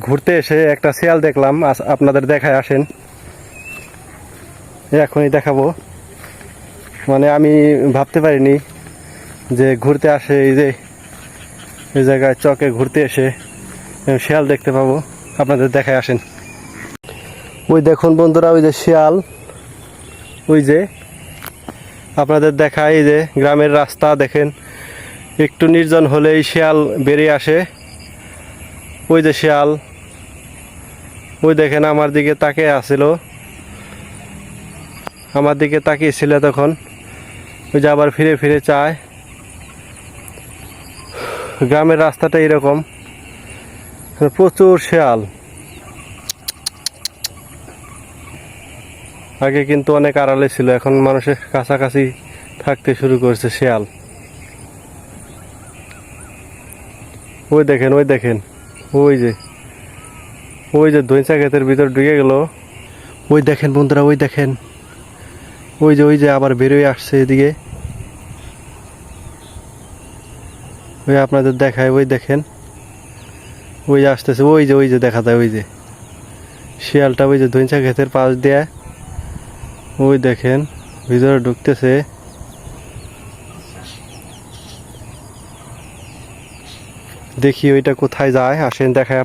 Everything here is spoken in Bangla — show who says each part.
Speaker 1: ঘুরতে এসে একটা শিয়াল দেখলাম, আপনাদের দেখায় আসেন, এখনই দেখাবো। মানে আমি ভাবতে পারিনি যে ঘুরতে আসে এই জায়গায় চকে ঘুরতে এসে শিয়াল দেখতে পাবো। আপনাদের দেখায় আসেন। ওই দেখুন বন্ধুরা, ওই যে শিয়াল, ওই যে আপনাদের দেখায়, এই যে গ্রামের রাস্তা দেখেন, একটু নির্জন হলেই শিয়াল বেরিয়ে আসে। ওই যে শিয়াল, ওই দেখেন আমার দিকে তাকিয়ে আসছিল, আমার দিকে তাকিয়েছিল তখন, ওই যে আবার ফিরে ফিরে চায়। গ্রামের রাস্তাটা এরকম, প্রচুর শিয়াল। আগে কিন্তু অনেক আড়ালে ছিল, এখন মানুষের কাছাকাছি থাকতে শুরু করেছে শিয়াল। ওই দেখেন, ওই দেখেন, ওই যে ধইঞ্চা ক্ষেতের ভিতর ঢুকে গেল। ওই দেখেন বন্ধুরা, ওই দেখেন, ওই যে আবার বেরোয় আসছে এদিকে। ওই আপনাদের দেখায়, ওই দেখেন, ওই আসতেছে, ওই যে দেখা যায়, ওই যে শিয়ালটা ওই যে ধইঞ্চা ক্ষেতের পাশ দিয়ে, ওই দেখেন ভিতরে ঢুকতেছে। দেখি ওইটা কোথায় যায়, আসেন দেখায়।